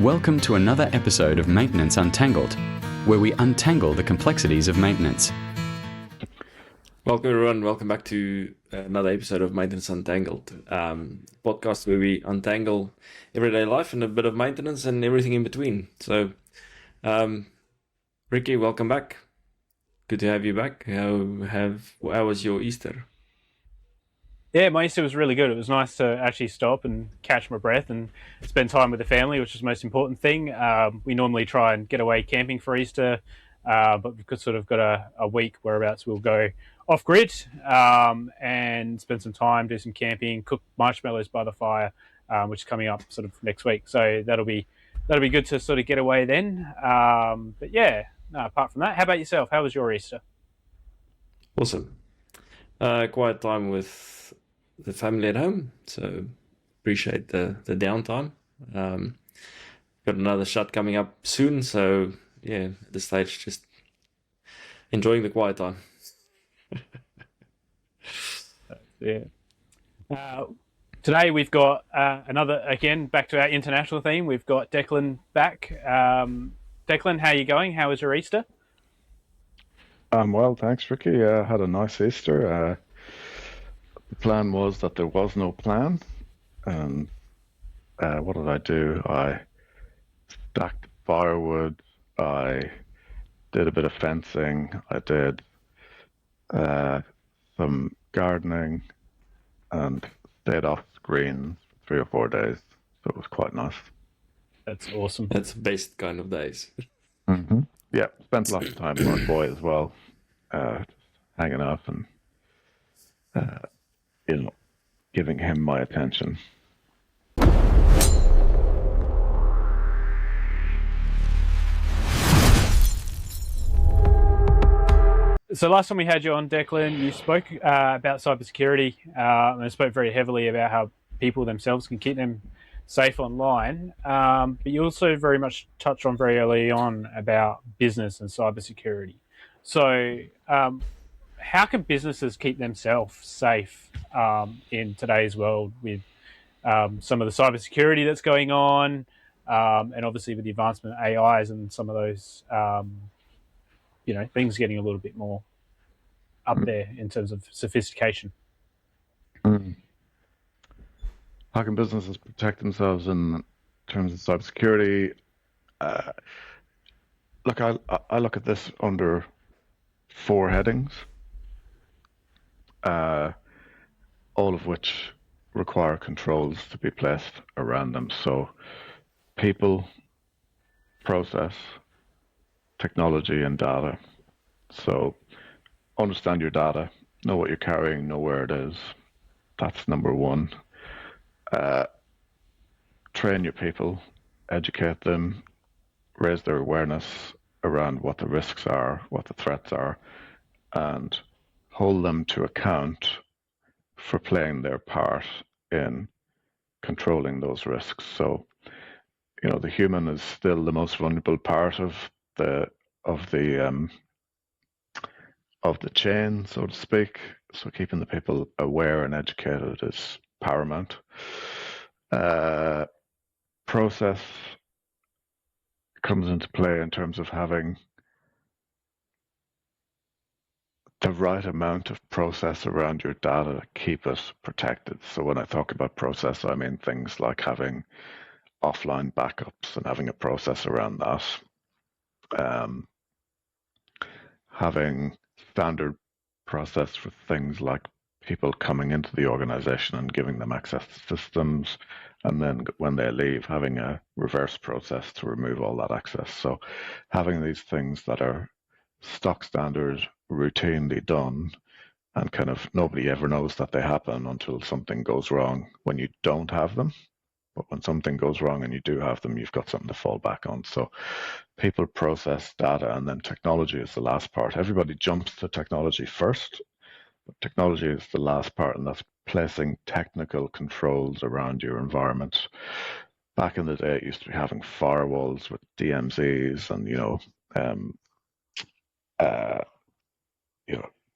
Welcome to another episode of Maintenance Untangled, where we untangle the complexities of maintenance. Welcome everyone, welcome back to another episode of Maintenance Untangled, podcast where we untangle everyday life and a bit of maintenance and everything in between. So, Ricky, welcome back. Good to have you back. How was your Easter? Yeah, my Easter was really good. It was nice to actually stop and catch my breath and spend time with the family, which is the most important thing. We normally try and get away camping for Easter, but we've sort of got a week whereabouts we'll go off grid and spend some time, do some camping, cook marshmallows by the fire, which is coming up sort of next week. So that'll be good to sort of get away then. But yeah, no, apart from that, how about yourself? How was your Easter? Awesome. Quiet time with the family at home, so appreciate the downtime. Got another shot coming up soon, so yeah, at this stage just enjoying the quiet time. Yeah. Today we've got another, again, back to our international theme. We've got Declan back. Declan, how are you going? How was your Easter? Well, thanks, Ricky. Had a nice Easter. The plan was that there was no plan. And what did I do? I stacked firewood. I did a bit of fencing. I did some gardening and stayed off screens for 3 or 4 days. So it was quite nice. That's awesome. That's the best kind of days. Mm-hmm. Yeah, spent lots of time with my boy as well, just hanging out and giving him my attention. So last time we had you on, Declan, you spoke about cybersecurity and spoke very heavily about how people themselves can keep them safe online. But you also very much touched on very early on about business and cybersecurity. So how can businesses keep themselves safe in today's world with some of the cybersecurity that's going on and obviously with the advancement of AIs and some of those things getting a little bit more up there in terms of sophistication? How can businesses protect themselves in terms of cybersecurity? Look, I look at this under 4 headings, all of which require controls to be placed around them. So people, process, technology, and data. So understand your data, know what you're carrying, know where it is. That's number 1. Train your people, educate them, raise their awareness around what the risks are, what the threats are, and hold them to account for playing their part in controlling those risks. So, the human is still the most vulnerable part of the chain, so to speak. So keeping the people aware and educated is paramount. Process comes into play in terms of having the right amount of process around your data to keep it protected. So when I talk about process, I mean things like having offline backups and having a process around that. Having standard process for things like people coming into the organization and giving them access to systems, and then when they leave, having a reverse process to remove all that access. So having these things that are stock standard, routinely done, and kind of nobody ever knows that they happen until something goes wrong when you don't have them. But when something goes wrong and you do have them, you've got something to fall back on. So people, process, data, and then technology is the last part. Everybody jumps to technology first, but technology is the last part, and that's placing technical controls around your environment. Back in the day, it used to be having firewalls with DMZs and,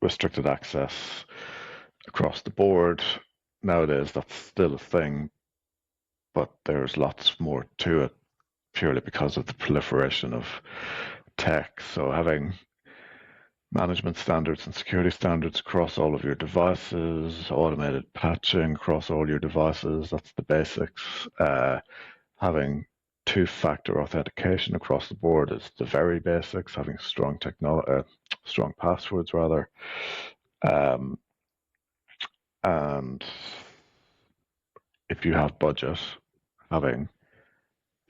restricted access across the board. Nowadays, that's still a thing, but there's lots more to it. purely because of the proliferation of tech. So having management standards and security standards across all of your devices, automated patching across all your devices, that's the basics. Having two-factor authentication across the board is the very basics. Having strong strong passwords rather, and if you have budget, having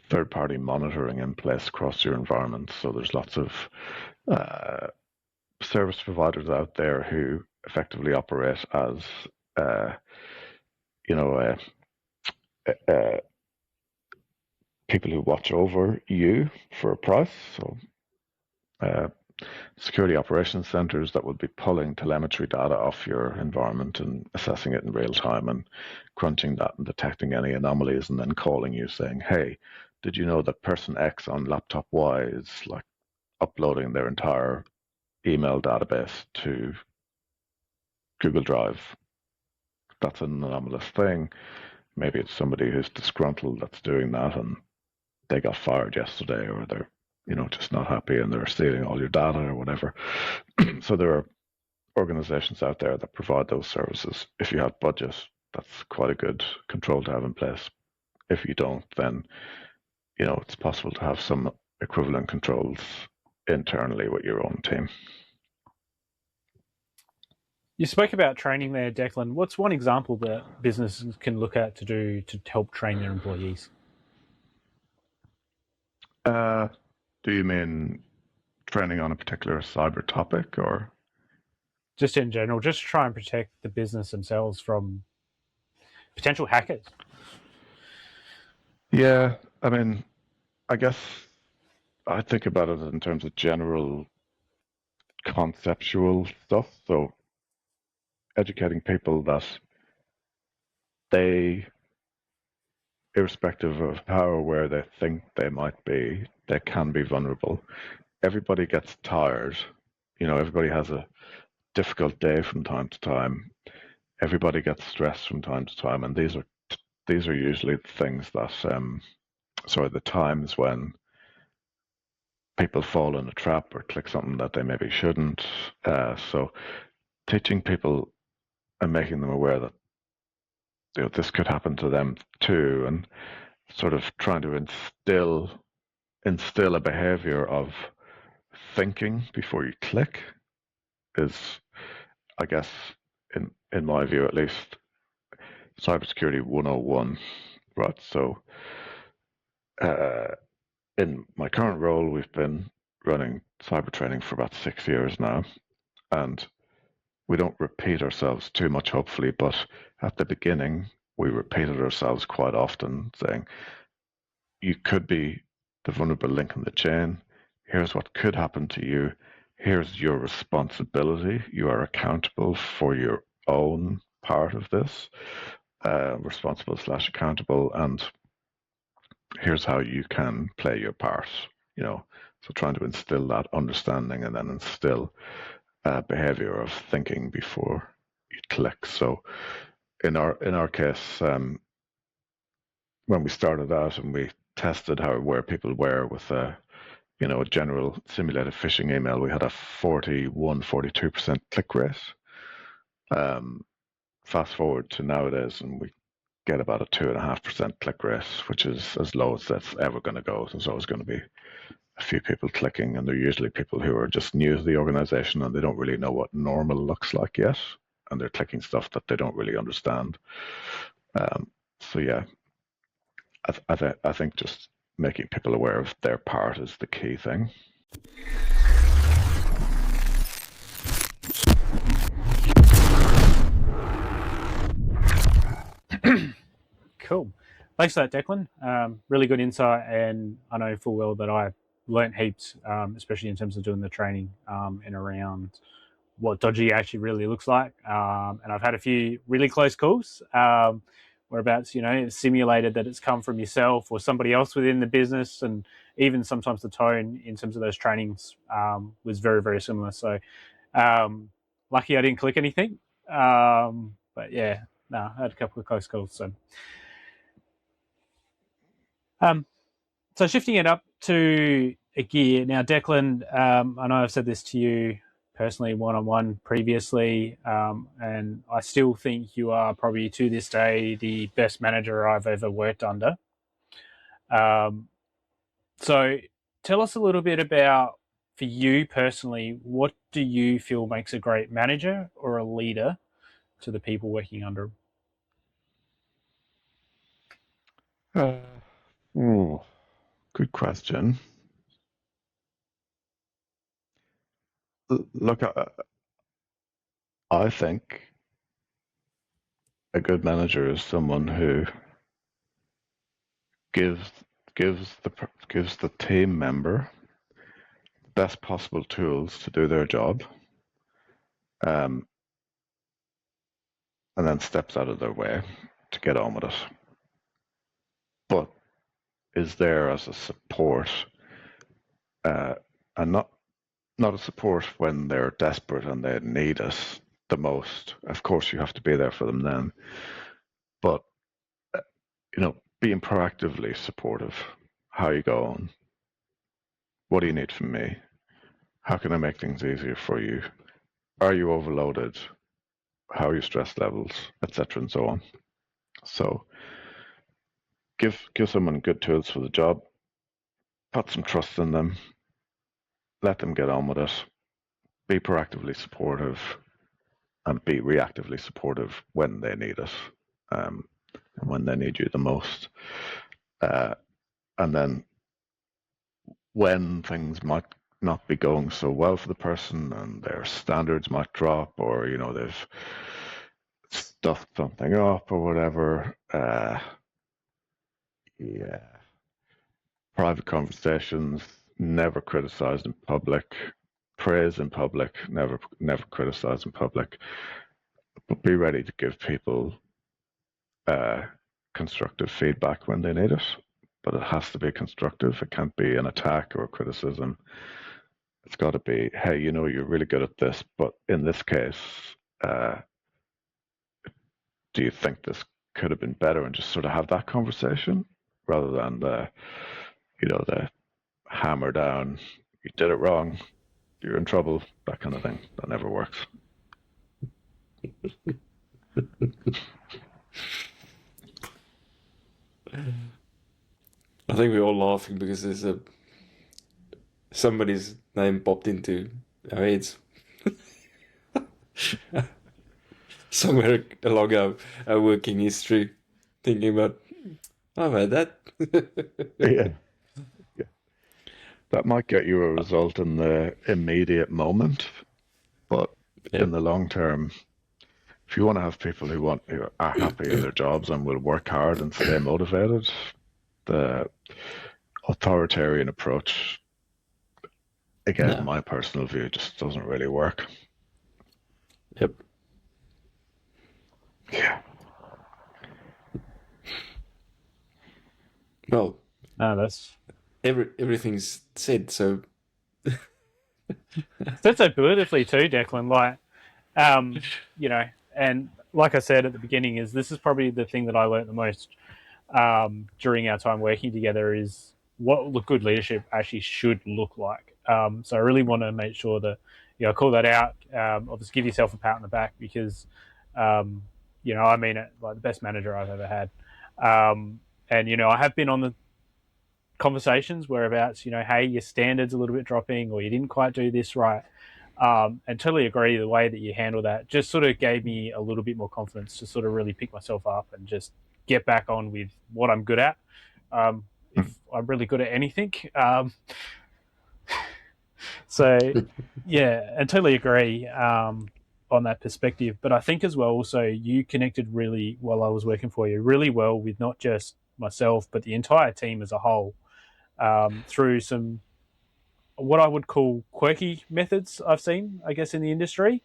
third-party monitoring in place across your environment. So there's lots of service providers out there who effectively operate as, you know, people who watch over you for a price. So security operations centers that would be pulling telemetry data off your environment and assessing it in real time and crunching that and detecting any anomalies and then calling you saying, hey, did you know that person X on laptop Y is like uploading their entire email database to Google Drive? That's an anomalous thing. Maybe it's somebody who's disgruntled that's doing that and they got fired yesterday, or they're just not happy and they're stealing all your data or whatever. So there are organizations out there that provide those services. If you have budget, that's quite a good control to have in place. If you don't, then it's possible to have some equivalent controls internally with your own team. You spoke about training there, Declan. What's one example that businesses can look at to help train their employees? Do you mean training on a particular cyber topic, or just in general, just to try and protect the business themselves from potential hackers? Yeah, I mean, I guess I think about it in terms of general conceptual stuff. So educating people that they, irrespective of how aware they think they might be, they can be vulnerable. Everybody gets tired. Everybody has a difficult day from time to time. Everybody gets stressed from time to time, and these are usually the things that, the times when people fall in a trap or click something that they maybe shouldn't. So teaching people and making them aware that this could happen to them too, and sort of trying to instill a behavior of thinking before you click is, I guess, in my view at least, cybersecurity 101, right? So in my current role, we've been running cyber training for about 6 years now, and we don't repeat ourselves too much, hopefully, but at the beginning, we repeated ourselves quite often, saying, you could be the vulnerable link in the chain. Here's what could happen to you. Here's your responsibility. You are accountable for your own part of this, responsible/accountable, and here's how you can play your part. So trying to instill that understanding and then instill behavior of thinking before you click. So in our case, when we started out and we tested where people were with a general simulated phishing email, we had a 42% click rate. Fast forward to nowadays, and we get about a 2.5% click rate, which is as low as that's ever going to go. There's always going to be a few people clicking, and they're usually people who are just new to the organization and they don't really know what normal looks like yet, and they're clicking stuff that they don't really understand. So yeah, I think just making people aware of their part is the key thing. Cool. Thanks for that, Declan. Really good insight, and I know full well that I learnt heaps, especially in terms of doing the training and around what dodgy actually really looks like. And I've had a few really close calls whereabouts, it's simulated that it's come from yourself or somebody else within the business, and even sometimes the tone in terms of those trainings was very, very similar. So lucky I didn't click anything. But yeah, no, I had a couple of close calls. So So shifting it up to a gear now, Declan. I know I've said this to you personally one-on-one previously, and I still think you are probably to this day the best manager I've ever worked under. So tell us a little bit about, for you personally, what do you feel makes a great manager or a leader to the people working under them? Good question. Look, I think a good manager is someone who gives the team member the best possible tools to do their job, and then steps out of their way to get on with it. But is there as a support, and not a support when they're desperate and they need us the most. Of course, you have to be there for them then, but being proactively supportive. How you going? What do you need from me? How can I make things easier for you? Are you overloaded? How are your stress levels, etc., and so on. So give someone good tools for the job, put some trust in them, let them get on with it, be proactively supportive, and be reactively supportive when they need it, and when they need you the most. And then when things might not be going so well for the person and their standards might drop, or they've stuffed something up or whatever, private conversations, never criticize in public, praise in public, never criticize in public, but be ready to give people constructive feedback when they need it. But it has to be constructive. It can't be an attack or a criticism. It's got to be, hey, you're really good at this, but in this case, do you think this could have been better? And just sort of have that conversation rather than the hammer down, you did it wrong, you're in trouble, that kind of thing. That never works. I think we're all laughing because there's somebody's name popped into our heads somewhere along our working history, thinking about, I've had that. Yeah. That might get you a result in the immediate moment, but in the long term, if you want to have people who are happy in their jobs and will work hard and stay motivated, the authoritarian approach, again, my personal view, just doesn't really work. Yep. Yeah. Well, that's everything's said, so said so beautifully too, Declan. Like, and like I said at the beginning, this is probably the thing that I learned the most during our time working together is what good leadership actually should look like. So I really want to make sure that I call that out. Obviously, give yourself a pat on the back because I mean it. Like the best manager I've ever had, and I have been on the conversations whereabouts hey, your standards a little bit dropping, or you didn't quite do this right. And totally agree, the way that you handle that just sort of gave me a little bit more confidence to sort of really pick myself up and just get back on with what I'm good at. If I'm really good at anything. So, yeah, and totally agree on that perspective. But I think as well, also, you connected really, while I was working for you, really well with not just myself, but the entire team as a whole through some what I would call quirky methods I've seen, I guess, in the industry.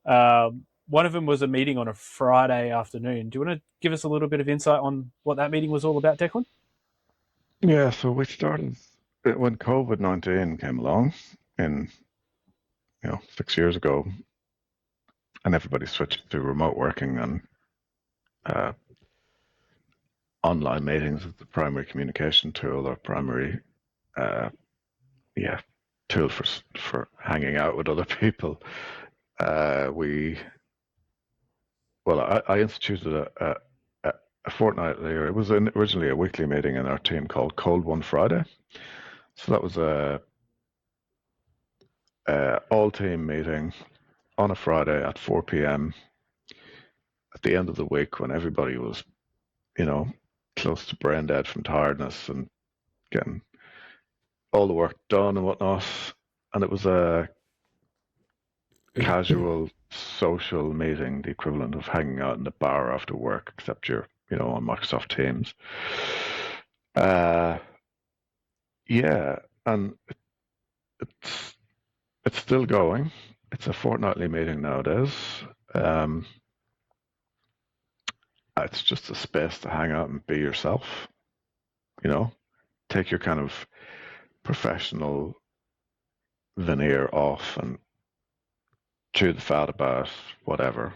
One of them was a meeting on a Friday afternoon. Do you want to give us a little bit of insight on what that meeting was all about, Declan? Yeah, so we started when COVID-19 came along in 6 years ago, and everybody switched to remote working, and online meetings as the primary communication tool or primary, tool for hanging out with other people. I instituted a fortnightly, or it was originally a weekly meeting in our team called Cold One Friday. So that was a all team meeting on a Friday at 4 p.m. at the end of the week when everybody was, close to brain dead from tiredness and getting all the work done and whatnot. And it was a casual social meeting, the equivalent of hanging out in the bar after work, except you're, on Microsoft Teams. Yeah, and it's still going. It's a fortnightly meeting nowadays. It's just a space to hang out and be yourself. Take your kind of professional veneer off and chew the fat about whatever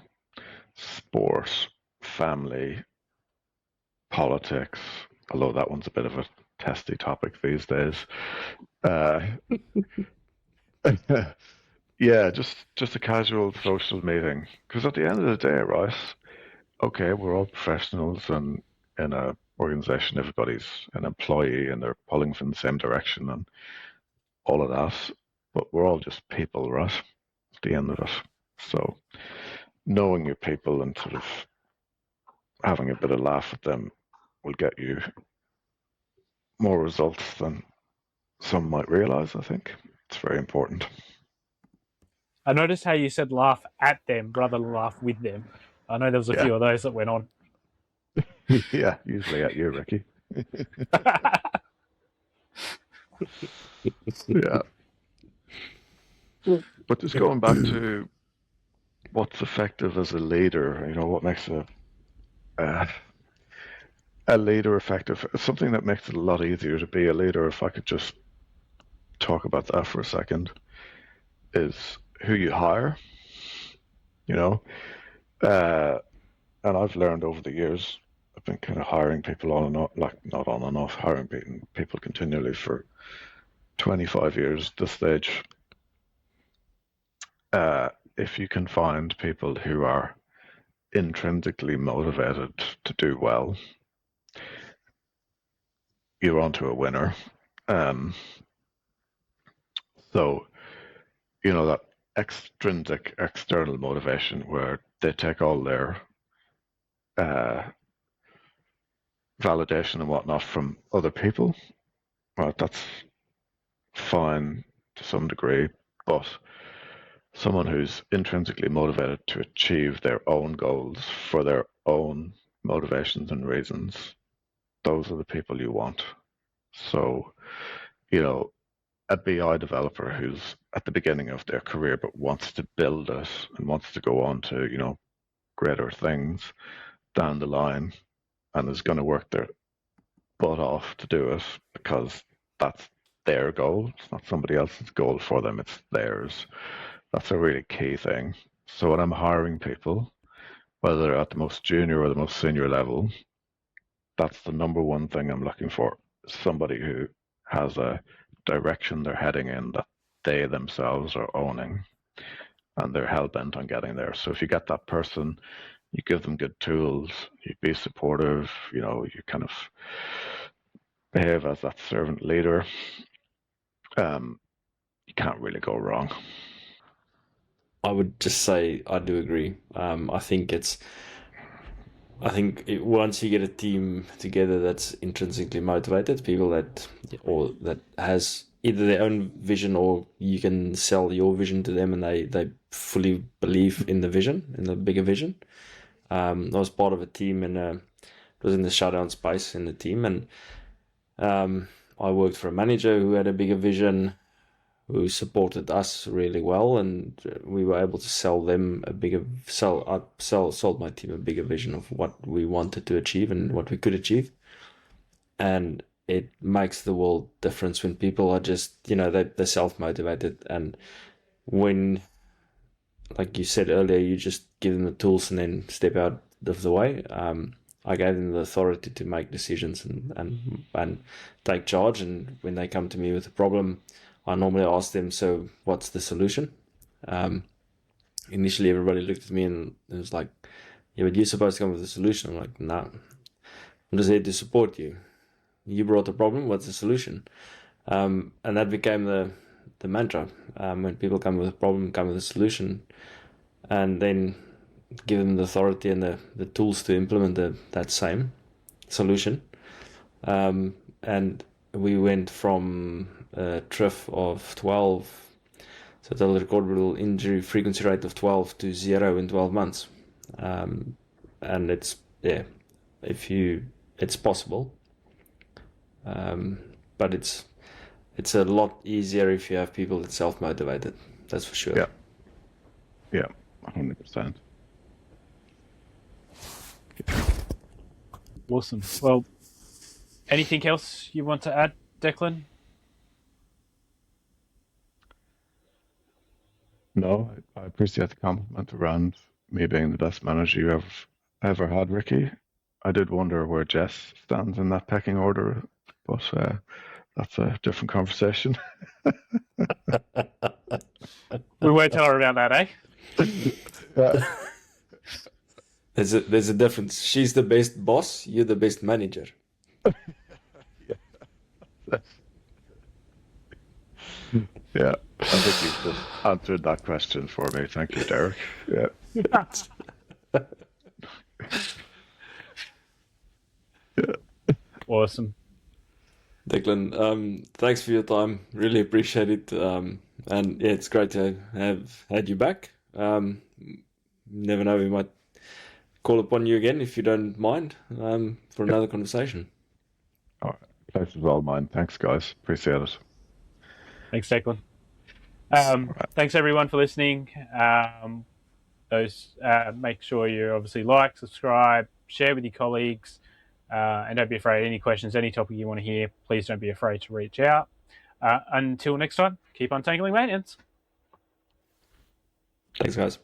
sport, family, politics. Although that one's a bit of a testy topic these days. Yeah, just a casual social meeting. Because at the end of the day, right? Okay, we're all professionals, and in a organization, everybody's an employee, and they're pulling from the same direction, and all of that. But we're all just people, right? At the end of it. So knowing your people and sort of having a bit of laugh with them will get you more results than some might realize. I think it's very important. I noticed how you said laugh at them rather than laugh with them. I know there was a few of those that went on. Yeah, usually at you, Ricky. Yeah. But just going back to what's effective as a leader, what makes a leader effective, something that makes it a lot easier to be a leader, if I could just talk about that for a second, is who you hire. And I've learned over the years, I've been kind of hiring people on and off, like not on and off, hiring people continually for 25 years at this stage. If you can find people who are intrinsically motivated to do well, you're onto a winner. So, that extrinsic external motivation where they take all their validation and whatnot from other people, right? That's fine to some degree, but someone who's intrinsically motivated to achieve their own goals for their own motivations and reasons, those are the people you want. So, a BI developer who's at the beginning of their career but wants to build it and wants to go on to, greater things down the line and is going to work their butt off to do it because that's their goal. It's not somebody else's goal for them, it's theirs. That's a really key thing. So when I'm hiring people, whether they're at the most junior or the most senior level, that's the number one thing I'm looking for. Somebody who has a direction they're heading in that they themselves are owning and they're hell-bent on getting there. So if you get that person, you give them good tools, you be supportive, you kind of behave as that servant leader, you can't really go wrong. I would just say I do agree. Once you get a team together that's intrinsically motivated, people that has either their own vision or you can sell your vision to them and they fully believe in the vision, in the bigger vision. I was part of a team and it was in the shutdown space in the team, and I worked for a manager who had a bigger vision, who supported us really well, and we were able to sold my team a bigger vision of what we wanted to achieve and what we could achieve. And it makes the world difference when people are just, they're self-motivated, and when, like you said earlier, you just give them the tools and then step out of the way. I gave them the authority to make decisions and take charge. And when they come to me with a problem, I normally ask them, so what's the solution? Initially, everybody looked at me and it was like, yeah, but you're supposed to come with a solution. I'm like, no, I'm just here to support you. You brought the problem, what's the solution? And that became the mantra. When people come with a problem, come with a solution, and then give them the authority and the tools to implement that same solution. And we went from a TRIF of 12, so total recordable injury frequency rate of 12 to 0 in 12 months. And it's possible. But it's a lot easier if you have people that's self-motivated. That's for sure. Yeah, 100%. Awesome. Well, anything else you want to add, Declan? No, I appreciate the compliment around me being the best manager you ever had, Ricky. I did wonder where Jess stands in that pecking order, but that's a different conversation. We won't tell her about that, eh? Yeah. There's a difference. She's the best boss. You're the best manager. Yeah, I think you've just answered that question for me. Thank you, Derick. Yeah. Awesome. Declan, thanks for your time. Really appreciate it. And yeah, it's great to have had you back. Never know, we might call upon you again if you don't mind for another conversation. All right. Pleasure's all mine. Thanks, guys. Appreciate it. Thanks, Declan. Thanks, everyone, for listening. Make sure you obviously like, subscribe, share with your colleagues, and don't be afraid. Any questions, any topic you want to hear, please don't be afraid to reach out. Until next time, keep untangling maintenance. Thanks, guys.